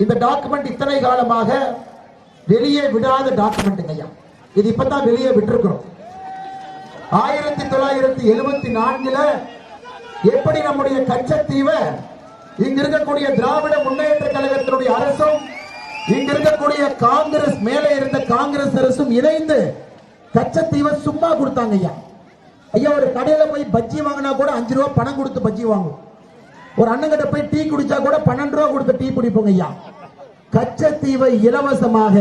இந்த டாக்குமெண்ட் இத்தனை காலமாக வெளியே விடாத டாக்குமெண்ட் ஐயா. இது இப்பதான் வெளியே விட்டிருக்கிறோம். 1974 எப்படி நம்முடைய கச்சத்தீவை இங்க இருக்கக்கூடிய திராவிட முன்னேற்ற கழகத்தினுடைய அரசும் இங்க இருக்கக்கூடிய காங்கிரஸ் மேலே இருந்த காங்கிரஸ் அரசும் இணைந்து கச்சத்தீவை சும்மா கொடுத்தாங்க ஐயா. ஐயா ஒரு கடையில போய் பஜ்ஜி வாங்கினா கூட 5 ரூபாய் பணம் கொடுத்து பஜ்ஜி வாங்கும். ஒரு அண்ணங்கிட்ட போய் டீ குடிச்சா கூட 12 ரூபாய் கொடுத்து டீ குடிப்போங்க ஐயா. கச்சத்தீவை இலவசமாக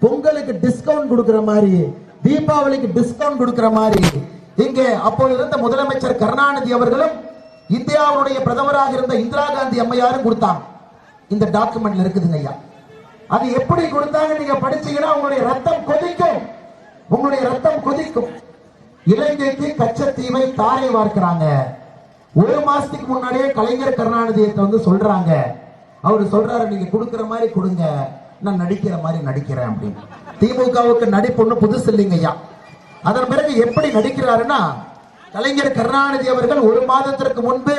பொங்கலுக்கு டிஸ்கவுண்ட் கொடுக்கிற மாதிரி, தீபாவளிக்கு டிஸ்கவுண்ட் கொடுக்கிற மாதிரி இங்கே அப்போது இருந்த முதலமைச்சர் கருணாநிதி அவர்களும் இந்தியாவுடைய பிரதமராக இருந்த இந்திரா காந்தி அம்மையாரும் கொடுத்தாங்க. இந்த டாக்குமெண்ட்ல இருக்குதுங்க ஐயா. அது எப்படி கொடுத்தாங்க நீங்க படிச்சீங்கன்னா உங்களுடைய ரத்தம் கொதிக்கும், உங்களுடைய ரத்தம் கொதிக்கும். இலங்கைக்கு கச்சத்தீவை தாரை வார்க்கிறாங்க. 1 மாசத்துக்கு முன்னாடியே கலைஞர் கருணாநிதியை வந்து சொல்றாங்க. அவரு சொல்றாரு, நீங்க கொடுக்கிற மாதிரி கொடுங்க, நான் நடிக்கிற மாதிரி நடிக்கிறேன் அப்படின்னு. திமுகவுக்கு நடிப்பு ஒண்ணு புதுசு இல்லைங்க ஐயா. அதன் பிறகு எப்படி நடிக்கிறாருன்னா, கலைஞர் கருணாநிதி அவர்கள் 1 மாதத்திற்கு முன்பு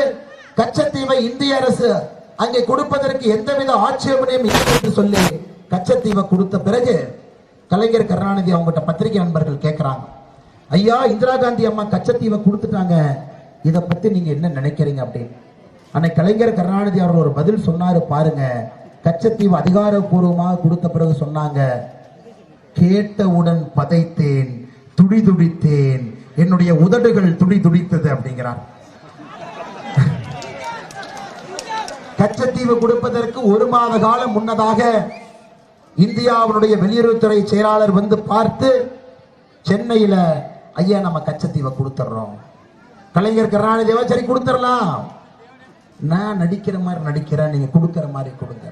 கச்சத்தீவை இந்திய அரசு அங்கே கொடுப்பதற்கு எந்தவித ஆட்சேபனையும் இல்லை என்று சொல்லி கச்சத்தீவை கொடுத்த பிறகு கலைஞர் கருணாநிதி அவங்ககிட்ட பத்திரிகை நண்பர்கள் கேட்கிறாங்க, ஐயா இந்திரா காந்தி அம்மா கச்சத்தீவை கொடுத்துட்டாங்க, இதை பத்தி நீங்க என்ன நினைக்கிறீங்க அப்படின்னு. அன்னைக்கு கலைஞர் கருணாநிதி அவர் ஒரு பதில் சொன்னாரு பாருங்க. கச்சத்தீவு அதிகாரப்பூர்வமாக கொடுத்த பிறகு சொன்னாங்க, கேட்டவுடன் பதைத்தேன், துடி துடித்தேன், என்னுடைய உதடுகள் துடி துடித்தது அப்படிங்கிறார். கச்சத்தீவு கொடுப்பதற்கு 1 மாத காலம் முன்னதாக இந்தியாவுடைய வெளியுறவுத்துறை செயலாளர் வந்து பார்த்து சென்னையில, ஐயா நம்ம கச்சத்தீவை கொடுத்துறோம். கலைஞர் கருணாநிதி சரி கொடுத்துடலாம், நான் நடிக்கிற மாதிரி நடிக்கிறேன், நீங்க கொடுக்கிற மாதிரி கொடுங்க.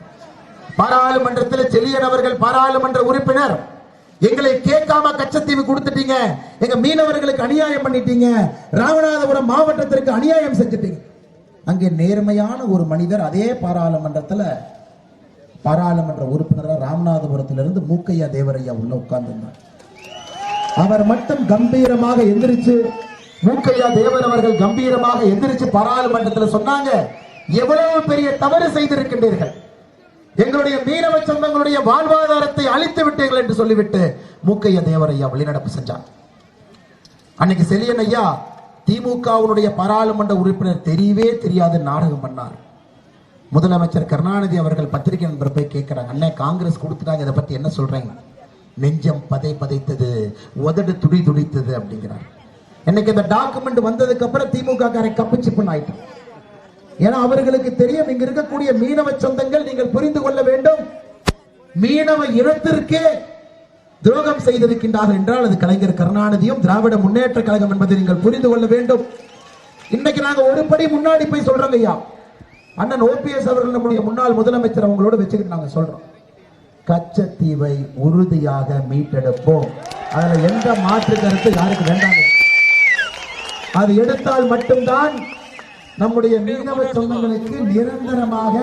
பாராளுமன்றத்தில் செழியன் அவர்கள் பாராளுமன்ற உறுப்பினர், எங்களை கேட்காம கச்சத்தீவு கொடுத்துட்டீங்க, எங்க மீனவர்களுக்கு அநியாயம் பண்ணிட்டீங்க, ராமநாதபுரம் மாவட்டத்திற்கு அநியாயம் செஞ்சுட்டீங்க. அங்கே நேர்மையான ஒரு மனிதர் அதே பாராளுமன்றத்தில் பாராளுமன்ற உறுப்பினராக ராமநாதபுரத்திலிருந்து மூக்கையா தேவரையா உள்ள உட்கார்ந்திருந்தார். அவர் மட்டும் கம்பீரமாக எந்திரிச்சு, மூக்கையா தேவர் அவர்கள் கம்பீரமாக எந்திரிச்சு பாராளுமன்றத்தில் சொன்னாங்க, எவ்வளவு பெரிய தவறு செய்திருக்கின்றீர்கள், எங்களுடைய மீனவ சொந்தங்களுடைய வாழ்வாதாரத்தை அழித்து விட்டீர்கள் என்று சொல்லிவிட்டு மூக்கையா தேவரையா வெளிநடப்பு செஞ்சார். அன்னைக்கு செழியன் ஐயா திமுகவுடைய பாராளுமன்ற உறுப்பினர் தெரியவே தெரியாது நாடகம் பண்ணார். முதலமைச்சர் கருணாநிதி அவர்கள் பத்திரிகை நண்பர் போய் கேட்கிறாங்க, அண்ணே காங்கிரஸ் கொடுத்துட்டாங்க, இதை பத்தி என்ன சொல்றீங்க? நெஞ்சம் பதைத்தது, உதடு துடி துடித்தது அப்படிங்கிறார். இன்னைக்கு இந்த டாக்குமெண்ட் வந்ததுக்கு அப்புறம் திமுக காரை கப்புச்சிப்புன்னு ஆயிட்டான். ஏன்னா அவர்களுக்கு தெரியும், இங்க இருக்கக்கூடிய மீனவ சொந்தங்கள் நீங்கள் புரிந்து கொள்ள வேண்டும், மீனவ இனத்திற்கே துரோகம் செய்திருக்கின்றார்கள் என்றால் அது கலைஞர் கருணாநிதியும் திராவிட முன்னேற்ற கழகம் என்பதை நீங்கள் புரிந்து கொள்ள வேண்டும். இன்னைக்கு நாங்க ஒரு படி முன்னாடி போய் சொல்றோம் ஐயா. அண்ணன் ஓபிஎஸ் அவர்கள் நம்முடைய முன்னாள் முதலமைச்சர் அவங்களோட வச்சுக்கிட்டு நாங்க சொல்றோம், கச்சத்தீவை உறுதியாக மீட்டெடுப்போம். அதுல எந்த மாற்று கருத்து யாருக்கு வேண்டாம். அது எடுத்தால் மட்டும்தான் நம்முடைய மீனவ சொந்தங்களுக்கு நிரந்தரமாக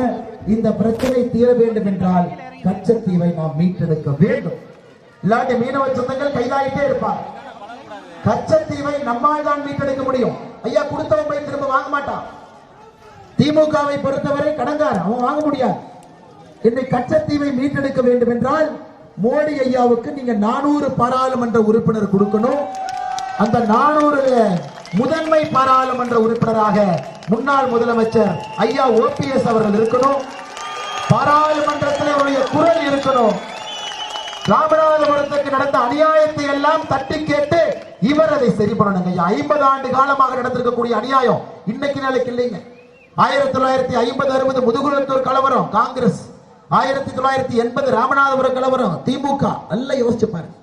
இந்த பிரச்சனை தீர வேண்டும் என்றால் கச்சத்தீவை நாம் மீட்டெடுக்க வேண்டும். இல்லாட்டி மீனவ சொந்தங்கள் கைதாயிட்டே இருப்பார். கச்சத்தீவை நம்மால் தான் மீட்டெடுக்க முடியும். ஐயா கொடுத்தவன் போய் திரும்ப வாங்க மாட்டான். திமுகவை பொறுத்தவரை கடங்கார், அவன் வாங்க முடியாது. இன்னைக்கு கச்சத்தீவை மீட்டெடுக்க வேண்டும் என்றால் மோடி ஐயாவுக்கு நீங்க 400 பாராளுமன்ற உறுப்பினர் கொடுக்கணும். அந்த 400 முதன்மை பாராளுமன்ற உறுப்பினராக முன்னாள் முதலமைச்சர் ஐயா ஓபிஎஸ் அவர்கள் இருக்கணும். பாராளுமன்றத்தில் அவருடைய குரல் இருக்கணும். ராமநாதபுரத்துக்கு நடந்த அநியாயத்தை எல்லாம் தட்டி கேட்டு இவர் அதை சரி பண்ணணுங்க. 50 ஆண்டு காலமாக நடந்திருக்கக்கூடிய அநியாயம் இன்னைக்கு நாளைக்கு இல்லைங்க. 1950-60 முதுகுளத்தூர் கலவரம் காங்கிரஸ், 1980 ராமநாதபுரம் கலவரம் திமுக. நல்லா யோசிச்சு பாருங்க.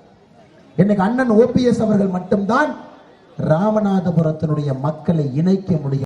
இன்னைக்கு அண்ணன் ஓபிஎஸ் அவர்கள் மட்டும்தான் ராமநாதபுரத்தினுடைய மக்களை இணைக்க முடியும்.